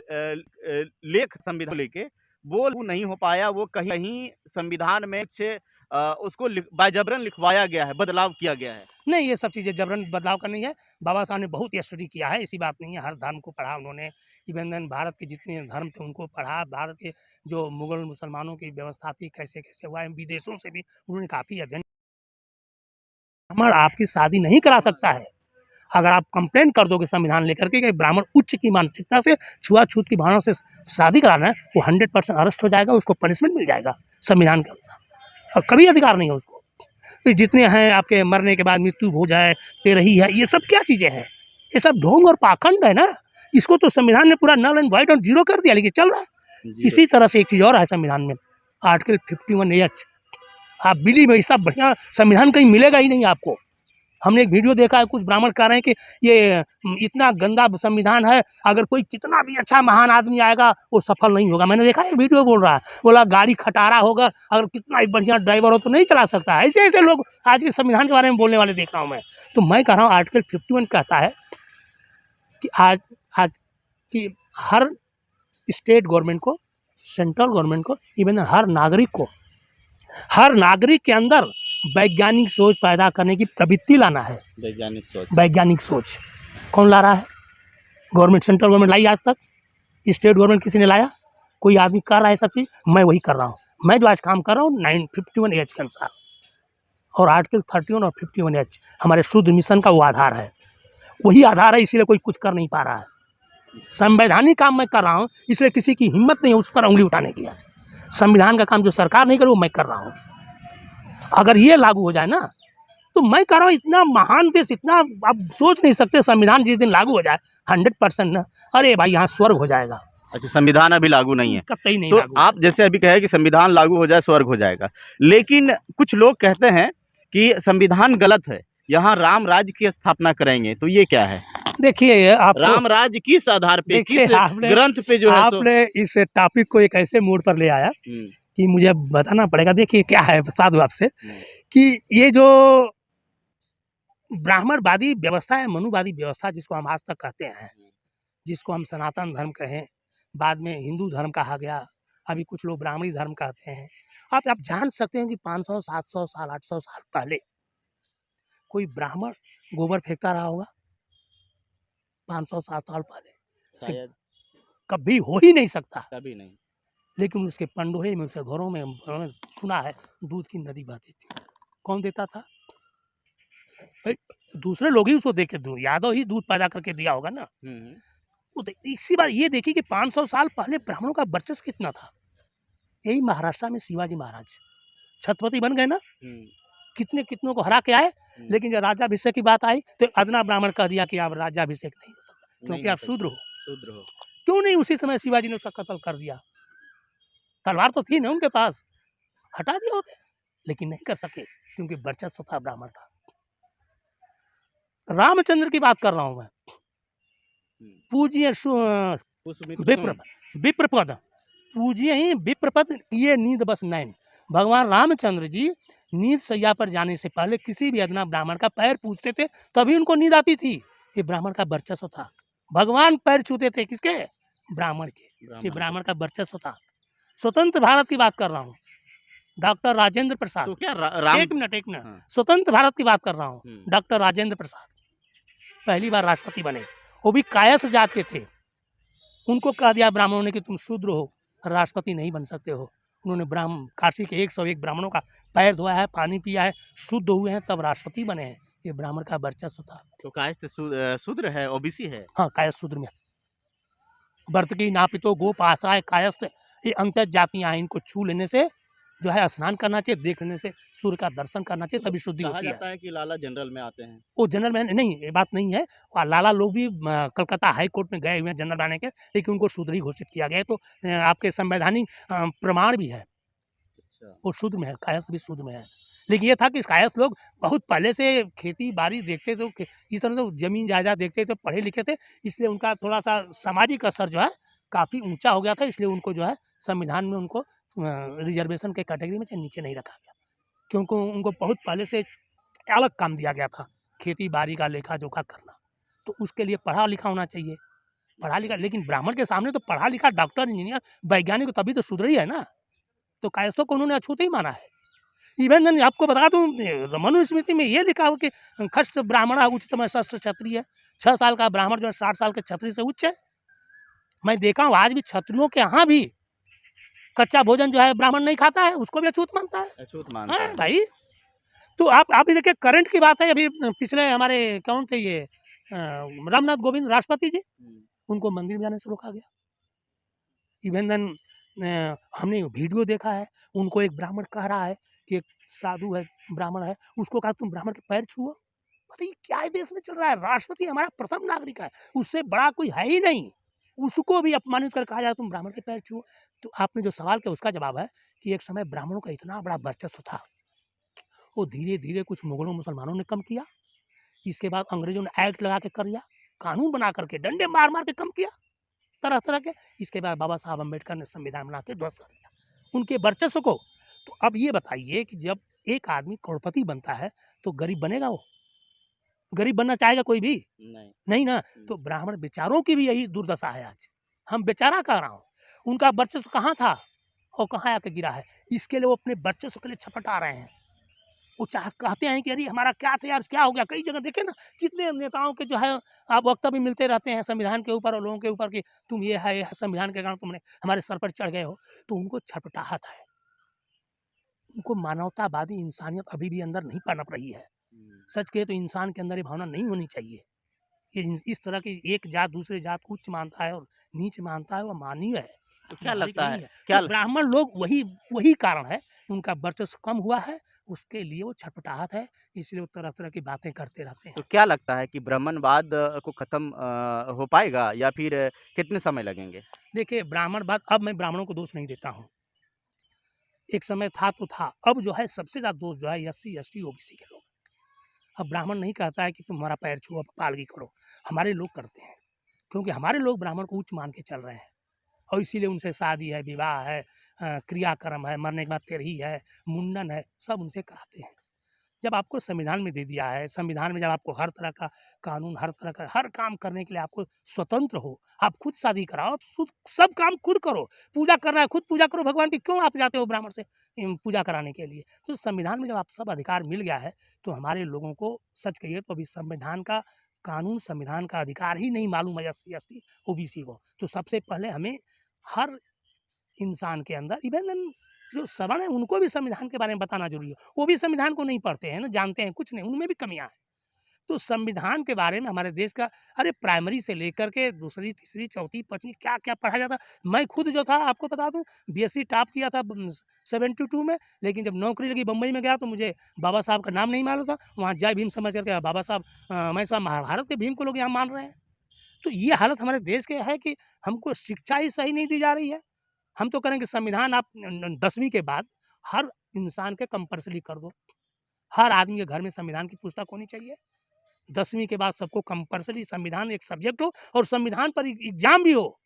लेख संविधान को लेके वो नहीं हो पाया, वो कहीं संविधान में से उसको बाइजबरन लिखवाया गया है, बदलाव किया गया है। नहीं, ये सब चीज़ें जबरन बदलाव का नहीं है। बाबा साहब ने बहुत स्टडी किया है, ऐसी बात नहीं है। हर धर्म को पढ़ा उन्होंने, इवन देन भारत के जितने धर्म थे उनको पढ़ा। भारत के जो मुगल मुसलमानों की व्यवस्था थी, कैसे-कैसे हुआ है, विदेशों से भी उन्होंने काफ़ी अध्ययन। ब्राह्मण आपकी शादी नहीं करा सकता है। अगर आप कंप्लेन कर दोगे संविधान लेकर के कि ब्राह्मण उच्च की मानसिकता से छुआ-छूत की भावना से शादी कराना है, वो 100% अरेस्ट हो जाएगा, उसको पनिशमेंट मिल जाएगा संविधान के अनुसार और कभी अधिकार नहीं है उसको। तो जितने हैं आपके मरने के बाद मृत्यु हो जाए, तेरही है, ये सब क्या चीज़ें हैं? ये सब ढोंग और पाखंड है ना। इसको तो संविधान ने पूरा नल एंड वाइड और ज़ीरो कर दिया, लेकिन चल रहा है। इसी तरह से एक चीज़ और है संविधान में, आर्टिकल 51 आप बिलीव में इससे बढ़िया संविधान कहीं मिलेगा ही नहीं आपको। हमने एक वीडियो देखा है, कुछ ब्राह्मण कह रहे हैं कि ये इतना गंदा संविधान है, अगर कोई कितना भी अच्छा महान आदमी आएगा वो सफल नहीं होगा। मैंने देखा है वीडियो बोल रहा है, बोला गाड़ी खटारा होगा, अगर कितना ही बढ़िया ड्राइवर हो तो नहीं चला सकता है। ऐसे-ऐसे लोग आज के संविधान के बारे में बोलने वाले देख रहा हूँ मैं। तो मैं कह रहा हूँ आर्टिकल 51 कहता है कि आज आज कि हर स्टेट गवर्नमेंट को, सेंट्रल गवर्नमेंट को, इवन हर नागरिक के अंदर वैज्ञानिक सोच पैदा करने की प्रवृत्ति लाना है। वैज्ञानिक सोच कौन ला रहा है? गवर्नमेंट, सेंट्रल गवर्नमेंट लाई आज तक? स्टेट गवर्नमेंट किसी ने लाया? कोई आदमी कर रहा है सब चीज़? मैं वही कर रहा हूँ। मैं जो आज काम कर रहा हूँ 51 के अनुसार, और आर्टिकल 31 और 51 हमारे शुद्ध मिशन का वो आधार है, वही आधार है, इसीलिए कोई कुछ कर नहीं पा रहा है। संवैधानिक काम मैं कर रहा हूँ, इसलिए किसी की हिम्मत नहीं है उस पर उंगली उठाने की। आज संविधान का काम जो सरकार नहीं करे वो मैं कर रहा हूँ। अगर ये लागू हो जाए ना, तो मैं कह रहा हूँ इतना महान देश, इतना आप सोच नहीं सकते, संविधान जिस दिन लागू हो जाए 100% ना, अरे भाई यहाँ स्वर्ग हो जाएगा। अच्छा, संविधान अभी लागू नहीं है। कतई नहीं तो लागू। आप जैसे अभी कहे कि संविधान लागू हो जाए स्वर्ग हो जाएगा, लेकिन कुछ लोग कहते हैं कि संविधान गलत है, यहाँ राम राज्य की स्थापना करेंगे, तो ये क्या है? देखिए आप राम राज्य किस आधार पे, देखिए, किस ग्रंथ पे जो है सो? आपने इस टॉपिक को एक ऐसे मोड़ पर ले आया कि मुझे अब बताना पड़ेगा। देखिए क्या है, बता दूं आपसे कि ये जो ब्राह्मणवादी व्यवस्था है, मनुवादी व्यवस्था जिसको हम आज तक कहते हैं, जिसको हम सनातन धर्म कहें, बाद में हिंदू धर्म कहा गया, अभी कुछ लोग ब्राह्मणी धर्म कहते हैं। आप जान सकते हैं कि 500, 700 साल, 800 साल पहले कोई ब्राह्मण गोबर फेंकता रहा होगा? 500-7 साल पहले शायद कभी हो ही नहीं सकता। कभी नहीं। लेकिन उसके पंडोहे में, उसके घरों में सुना है दूध की नदी बहती थी। कौन देता था? भाई दूसरे लोग ही उसको देके दूध, यादव ही दूध पैदा करके दिया होगा ना। इसी बात ये देखी कि 500 साल पहले ब्राह्मणों का वर्चस्व कितना था। यही महाराष्ट्र में शिवाजी महाराज छत्रपति बन गए ना, कितनों को हरा के आए, लेकिन जब राज्याभिषेक की बात आई तो अदना ब्राह्मण कह दिया कि आप राज्याभिषेक नहीं हो सकता, क्योंकि आप शूद्र हो। क्यों नहीं उसी समय शिवाजी ने उसका कत्ल कर दिया? तलवार तो थी ना उनके पास, हटा दिया होते, लेकिन नहीं कर सके क्योंकि वर्चस्व था ब्राह्मण का। रामचंद्र की बात कर रहा हूं मैं, पूज्य विप्रपद पूजिए ही विप्रपद ये नींद बस नैन। भगवान रामचंद्र जी नींद सैया पर जाने से पहले किसी भी अदना ब्राह्मण का पैर पूजते थे, तभी उनको नींद आती थी। ये ब्राह्मण का वर्चस्व था। भगवान पैर छूते थे किसके? ब्राह्मण के। ये ब्राह्मण का वर्चस्व था। स्वतंत्र भारत की बात कर रहा हूँ, डॉक्टर राजेंद्र प्रसाद। तो क्या राम एक मिनट हाँ। स्वतंत्र भारत की बात कर रहा हूँ। डॉक्टर राजेंद्र प्रसाद पहली बार राष्ट्रपति बने, वो भी कायस्थ जात के थे। उनको कह दिया ब्राह्मणों ने कि तुम शूद्र हो, राष्ट्रपति नहीं बन सकते हो। उन्होंने काशी के 101 ब्राह्मणों का पैर धोया है, पानी पिया है, शुद्ध हुए हैं, तब राष्ट्रपति बने हैं। ये ब्राह्मण का वर्चस्व था। तो कायस्थ शूद्र है, ओबीसी है। हाँ, कायस्थ शूद्र में वर्तकी नापितो गोपासाय कायस्थ, ये अंतर जातियां हैं। इनको छू लेने से जो है स्नान करना चाहिए, देख लेने से सूर्य का दर्शन करना चाहिए, तभी शुद्धि कहा होती है। जाता है कि लाला जनरल में आते हैं। वो जनरल मैन नहीं, ये बात नहीं है। और लाला लोग भी कलकत्ता हाई कोर्ट में गए हुए हैं जनरल बनाने के, लेकिन उनको शूद्र ही घोषित किया गया है। तो आपके संवैधानिक प्रमाण भी है, अच्छा। वो शूद्र में है, कायस्थ भी शूद्र में है। लेकिन ये था कि कायस्थ लोग बहुत पहले से खेती बाड़ी देखते थे, इस तरह से जमीन जायदाद देखते थे, पढ़े लिखे थे, इसलिए उनका थोड़ा सा सामाजिक असर जो है काफ़ी ऊंचा हो गया था। इसलिए उनको जो है संविधान में उनको रिजर्वेशन के कैटेगरी में नीचे नहीं रखा गया, क्योंकि उनको बहुत पहले से अलग काम दिया गया था, खेती बाड़ी का लेखा जोखा करना। तो उसके लिए पढ़ा लिखा होना चाहिए, पढ़ा लिखा। लेकिन ब्राह्मण के सामने तो पढ़ा लिखा डॉक्टर, इंजीनियर, वैज्ञानिक तभी तो शूद्र ही है ना। तो कायस्थों को उन्होंने अछूत ही माना है। इवन आपको बता दूं, मनुस्मृति में ये लिखा हो कि खस्ट ब्राह्मण उच्चतम शस्त्र क्षत्रिय। 6 साल का ब्राह्मण जो है 60 साल के क्षत्रिय से उच्च है। मैं देखा हूँ आज भी क्षत्रियों के यहाँ भी कच्चा भोजन जो है ब्राह्मण नहीं खाता है, उसको भी अछूत मानता है। अछूत मानता हाँ है भाई, तो आप भी देखिए, करंट की बात है। अभी पिछले हमारे कौन थे ये रामनाथ कोविंद राष्ट्रपति जी, उनको मंदिर में जाने से रोका गया। इवन हमने वीडियो देखा है, उनको एक ब्राह्मण कह रहा है कि एक साधु है, ब्राह्मण है, उसको कहा तुम ब्राह्मण के पैर छुओ। बताइए क्या देश में चल रहा है। राष्ट्रपति हमारा प्रथम नागरिक है, उससे बड़ा कोई है ही नहीं, उसको भी अपमानित कर कहा जाए तुम ब्राह्मण के पैर छुओ। तो आपने जो सवाल किया उसका जवाब है कि एक समय ब्राह्मणों का इतना बड़ा वर्चस्व था, वो धीरे धीरे कुछ मुगलों मुसलमानों ने कम किया, इसके बाद अंग्रेजों ने एक्ट लगा के कर दिया, कानून बना करके डंडे मार मार के कम किया तरह तरह के। इसके बाद बाबा साहब अम्बेडकर ने संविधान बना के ध्वस्त कर दिया उनके वर्चस्व को। तो अब ये बताइए कि जब एक आदमी करोड़पति बनता है तो गरीब बनेगा? वो गरीब बनना चाहेगा कोई भी? नहीं ना। तो ब्राह्मण बेचारों की भी यही दुर्दशा है। आज हम बेचारा कह रहा हूँ, उनका वर्चस्व कहाँ था और कहाँ आके गिरा है। इसके लिए वो अपने वर्चस्व के लिए छपटा रहे हैं। वो कहते हैं कि अरे हमारा क्या था यार, क्या हो गया। कई जगह देखे ना, कितने नेताओं के जो है आप वक्तव्य मिलते रहते हैं संविधान के ऊपर और लोगों के ऊपर कि तुम ये है संविधान के कारण तुमने हमारे सर पर चढ़ गए हो। तो उनको छटपटाहट है, उनको मानवतावादी इंसानियत अभी भी अंदर नहीं पनप रही है। सच कहे तो इंसान के अंदर ये भावना नहीं होनी चाहिए। ये इस तरह की एक जात दूसरे जात को उच्च मानता है और नीच मानता है, वो मानवीय है। तो क्या लगता है क्या तो ब्राह्मण लोग वही कारण है, उनका वर्चस्व कम हुआ है, उसके लिए वो छटपटाहट है, इसलिए वो तरह तरह की बातें करते रहते हैं। तो क्या लगता है कि ब्राह्मणवाद को खत्म हो पाएगा या फिर कितने समय लगेंगे? देखिए ब्राह्मणवाद, अब मैं ब्राह्मणों को दोष नहीं देता हूँ, एक समय था तो था। अब जो है सबसे ज्यादा दोष जो है SC ST OBC के लोग। अब ब्राह्मण नहीं कहता है कि तुम हमारा पैर छुओ पालगी करो, हमारे लोग करते हैं, क्योंकि हमारे लोग ब्राह्मण को उच्च मान के चल रहे हैं और इसीलिए उनसे शादी है, विवाह है, क्रियाक्रम है, मरने के बाद तेरही है, मुंडन है, सब उनसे कराते हैं। जब आपको संविधान में दे दिया है, संविधान में जब आपको हर तरह का कानून, हर तरह का हर काम करने के लिए आपको स्वतंत्र हो, आप खुद शादी कराओ, आप सब काम खुद करो, पूजा करना है खुद पूजा करो भगवान की, क्यों आप जाते हो ब्राह्मण से पूजा कराने के लिए। तो संविधान में जब आप सब अधिकार मिल गया है तो हमारे लोगों को सच कहिए तो अभी संविधान का कानून, संविधान का अधिकार ही नहीं मालूम है SC ST OBC को। तो सबसे पहले हमें हर इंसान के अंदर, इवन जो सवर्ण है उनको भी संविधान के बारे में बताना जरूरी है। वो भी संविधान को नहीं पढ़ते हैं ना, जानते हैं कुछ नहीं, उनमें भी कमियां हैं। तो संविधान के बारे में हमारे देश का, अरे प्राइमरी से लेकर के दूसरी तीसरी चौथी पांचवी क्या क्या पढ़ा जाता। मैं खुद जो था आपको बता दूं, BSc टॉप किया था 72 में, लेकिन जब नौकरी लगी बम्बई में गया तो मुझे बाबा साहब का नाम नहीं मालूम था। वहाँ जय भीम समझ करके बाबा साहब, मैं महाभारत के भीम को लोग यहाँ मान रहे हैं। तो ये हालत हमारे देश के है कि हमको शिक्षा ही सही नहीं दी जा रही है। हम तो करेंगे संविधान आप 10वीं के बाद हर इंसान के कंपल्सरी कर दो, हर आदमी के घर में संविधान की पुस्तक होनी चाहिए। 10वीं के बाद सबको कंपल्सरी संविधान एक सब्जेक्ट हो और संविधान पर एग्जाम भी हो।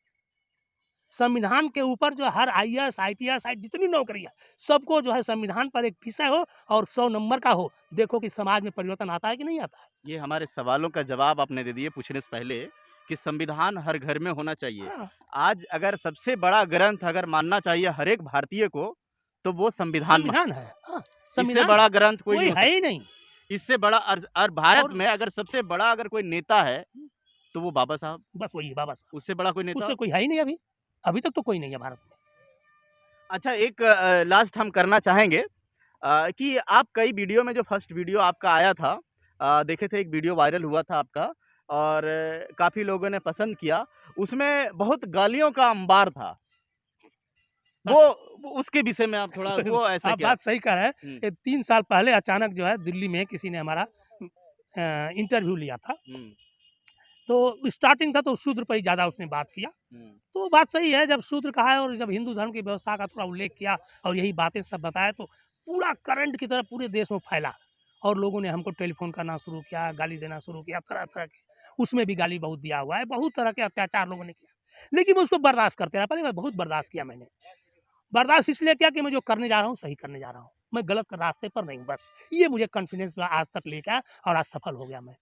संविधान के ऊपर जो हर आईएएस आईपीएस जितनी नौकरी है सबको जो है संविधान पर एक विषय हो और 100 नंबर का हो। देखो कि समाज में परिवर्तन आता है कि नहीं आता है। ये हमारे सवालों का जवाब आपने दे दिए पूछने से पहले कि संविधान हर घर में होना चाहिए। हाँ, आज अगर सबसे बड़ा ग्रंथ अगर मानना चाहिए हर एक भारतीय को, तो वो संविधान संविधान है। हाँ, इससे संविधान बड़ा ग्रंथ कोई कोई नहीं हो है सकता। ही नहीं। इससे बड़ा और भारत और में अगर सबसे बड़ा अगर कोई नेता है, तो वो बाबा साहब, बस वही है बाबा साहब, उससे बड़ा कोई नेता। उससे कोई है ही नहीं अभी। अभी तक तो कोई नहीं है भारत में। अच्छा, एक लास्ट हम करना चाहेंगे कि आप कई वीडियो में जो फर्स्ट वीडियो आपका आया था, देखे थे, एक वीडियो वायरल हुआ था आपका और काफ़ी लोगों ने पसंद किया। उसमें बहुत गालियों का अंबार था। वो उसके विषय में आप थोड़ा वो ऐसा आप क्या? बात सही कह रहे हैं। हुँ, ये 3 साल पहले अचानक जो है दिल्ली में किसी ने हमारा इंटरव्यू लिया था। हुँ, तो स्टार्टिंग था तो शूद्र पर ही ज़्यादा उसने बात किया। हुँ, तो बात सही है, जब शूद्र कहा है और जब हिंदू धर्म की व्यवस्था का थोड़ा उल्लेख किया और यही बातें सब बताया तो पूरा करंट की तरह पूरे देश में फैला और लोगों ने हमको टेलीफोन करना शुरू किया, गाली देना शुरू किया, तरह-तरह के। उसमें भी गाली बहुत दिया हुआ है, बहुत तरह के अत्याचार लोगों ने किया। लेकिन मैं उसको बर्दाश्त करते रहा, पहले मैं बहुत बर्दाश्त किया मैंने। बर्दाश्त इसलिए किया कि मैं जो करने जा रहा हूँ, सही करने जा रहा हूँ। मैं गलत रास्ते पर नहीं हूँ बस। ये मुझे कॉन्फिडेंस आज तक लेके आया और आज सफल हो गया मैं।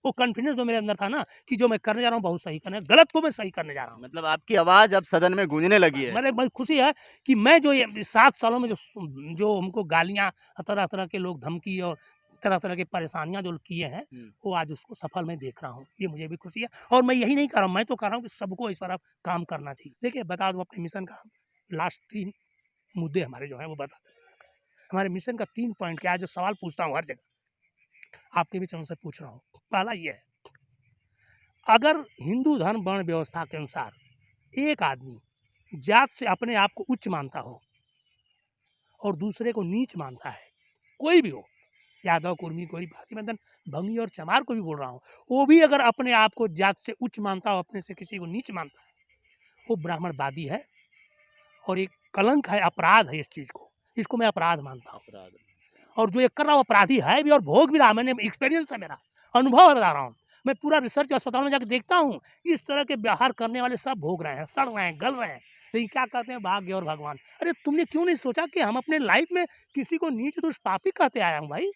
वो कॉन्फिडेंस जो मेरे अंदर था ना कि जो मैं करने जा रहा हूँ बहुत सही करना है, गलत को मैं सही करने जा रहा हूँ। मतलब आपकी आवाज़ अब सदन में गूंजने लगी है। मेरे बहुत खुशी है कि मैं जो ये 7 सालों में जो हमको गालियाँ, तरह-तरह के लोग धमकी और तरह-तरह की परेशानियाँ जो किए हैं, हुँ, वो आज उसको सफल मैं देख रहा हूँ। ये मुझे भी खुशी है और मैं यही नहीं कर रहा हूँ, मैं तो कर रहा हूँ कि सबको इस पर अब काम करना चाहिए। देखिए, बता दूँ अपने मिशन का लास्ट 3 मुद्दे हमारे जो हैं वो बता दें। हमारे मिशन का 3 पॉइंट क्या है जो सवाल पूछता हूँ हर जगह, आपके भी चैनल से पूछ रहा हूँ। पहला ये है, अगर हिंदू धर्म वर्ण व्यवस्था के अनुसार एक आदमी जात से अपने आप को उच्च मानता हो और दूसरे को नीच मानता है, कोई भी हो, यादव, कुर्मी, कोई भाती बंधन, भंगी और चमार को भी बोल रहा हूँ, वो भी अगर अपने आप को जात से उच्च मानता हो, अपने से किसी को नीच मानता है, वो ब्राह्मणवादी है और एक कलंक है, अपराध है इस चीज़ को। इसको मैं अपराध मानता हूँ। अपराध। और जो ये कर रहा है वो अपराधी है भी और भोग भी रहा। मैंने एक्सपीरियंस है, मेरा अनुभव है, बता रहा हूँ। मैं पूरा रिसर्च अस्पताल में जाकर देखता हूँ, इस तरह के व्यवहार करने वाले सब भोग रहे हैं, सड़ रहे हैं, गल रहे हैं। लेकिन क्या कहते हैं, भाग्य और भगवान। अरे तुमने क्यों नहीं सोचा कि हम अपने लाइफ में किसी को नीच दुष्पापी कहते आया हूँ भाई?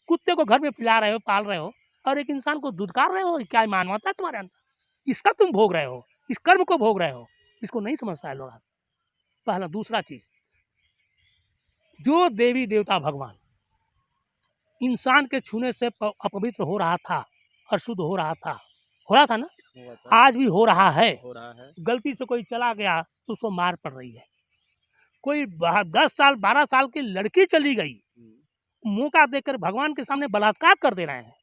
कुत्ते को घर में पिला रहे हो, पाल रहे हो और एक इंसान को दुत्कार रहे हो, क्या मानवता है तुम्हारे अंदर? इसका तुम भोग रहे हो, इस कर्म को भोग रहे हो। इसको नहीं समझता है लोग। पहला। दूसरा चीज, जो देवी देवता भगवान इंसान के छूने से अपवित्र हो रहा था, अशुद्ध हो रहा था ना, हुआ था, आज भी हो रहा है। हो रहा है। गलती से कोई चला गया तो उसको मार पड़ रही है। कोई 10 साल 12 साल की लड़की चली गई, हुँ, मौका देकर भगवान के सामने बलात्कार कर दे रहे हैं।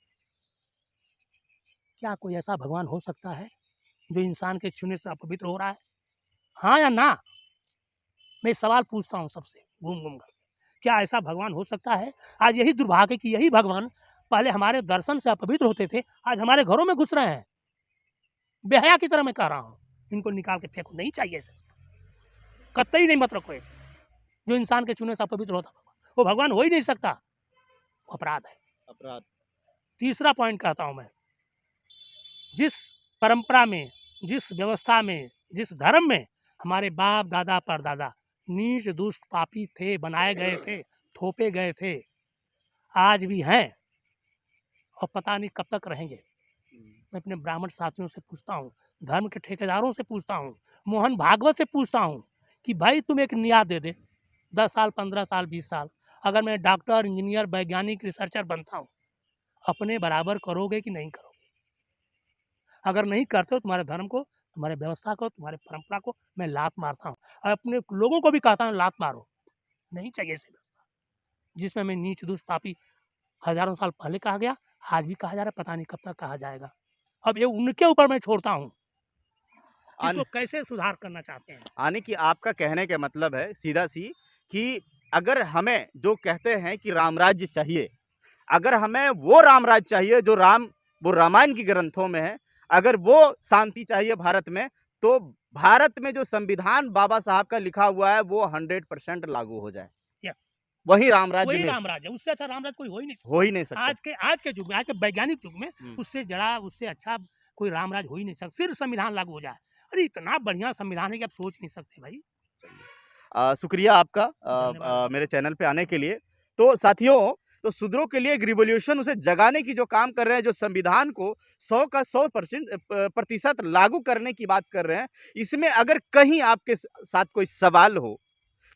क्या कोई ऐसा भगवान हो सकता है जो इंसान के छूने से अपवित्र हो रहा है? हाँ या ना? मैं सवाल पूछता हूँ सबसे घूम घूम कर, क्या ऐसा भगवान हो सकता है? आज यही दुर्भाग्य कि यही भगवान पहले हमारे दर्शन से अपवित्र होते थे, आज हमारे घरों में घुस रहे हैं। बेहया की तरह मैं कह रहा हूँ, इनको निकाल के फेंको, नहीं चाहिए ऐसे, कतई नहीं मत रखो ऐसे। जो इंसान के छूने से अपवित्र होता वो भगवान हो ही नहीं सकता, वो अपराध है। अपराध। तीसरा पॉइंट कहता हूँ मैं, जिस परंपरा में, जिस व्यवस्था में, जिस धर्म में हमारे बाप दादा परदादा नीच दुष्ट पापी थे, बनाए गए थे, थोपे गए थे, आज भी हैं और पता नहीं कब तक रहेंगे। मैं अपने ब्राह्मण साथियों से पूछता हूँ, धर्म के ठेकेदारों से पूछता हूँ, मोहन भागवत से पूछता हूँ कि भाई तुम एक नियाद दे दे, 10 साल 15 साल 20 साल, अगर मैं डॉक्टर, इंजीनियर, वैज्ञानिक, रिसर्चर बनता हूँ, अपने बराबर करोगे कि नहीं करोगे? अगर नहीं करते हो, तुम्हारे धर्म को, तुम्हारे व्यवस्था को, तुम्हारे परंपरा को मैं लात मारता हूँ और अपने लोगों को भी कहता हूँ लात मारो। नहीं चाहिए ऐसी व्यवस्था जिसमें मैं नीच दुष्ट पापी हजारों साल पहले कहा गया, आज भी कहा जा रहा है, पता नहीं कब तक कहा जाएगा। अब ये उनके ऊपर मैं छोड़ता हूँ, इसको कैसे सुधार करना चाहते हैं। यानी कि आपका कहने का मतलब है सीधा सी कि अगर हमें जो कहते हैं कि राम राज्य चाहिए, अगर हमें वो राम राज्य चाहिए जो वो रामायण की ग्रंथों में है, अगर वो शांति चाहिए भारत में, तो भारत में जो संविधान बाबा साहब का लिखा हुआ है वो 100% लागू हो जाए। यस, वही राम राज्य वही में राम राज्य, उससे अच्छा राम राज्य कोई हो ही नहीं सकता। हो ही नहीं सकता। आज के युग में, आज के वैज्ञानिक युग में हम्म, उससे जड़ा, उससे अच्छा कोई राम राज्य हो ही नहीं सकता। सिर्फ संविधान लागू हो जाए। अरे इतना बढ़िया संविधान है कि आप सोच नहीं सकते भाई। शुक्रिया आपका धन्यवाद। मेरे चैनल पे आने के लिए। तो साथियों, तो शूद्रों के लिए एक रिवॉल्यूशन उसे जगाने की जो काम कर रहे हैं, जो संविधान को 100 का 100% प्रतिशत लागू करने की बात कर रहे हैं, इसमें अगर कहीं आपके साथ कोई सवाल हो,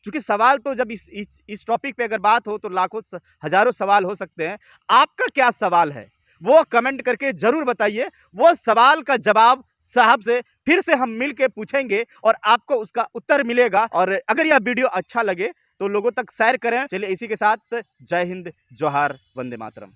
क्योंकि सवाल तो जब इस टॉपिक पे अगर बात हो तो लाखों हजारों सवाल हो सकते हैं। आपका क्या सवाल है वो कमेंट करके जरूर बताइए। वो सवाल का जवाब साहब से फिर से हम मिल के पूछेंगे और आपको उसका उत्तर मिलेगा। और अगर यह वीडियो अच्छा लगे तो लोगों तक शेयर करें। चलिए इसी के साथ जय हिंद, जोहार, वंदे मातरम।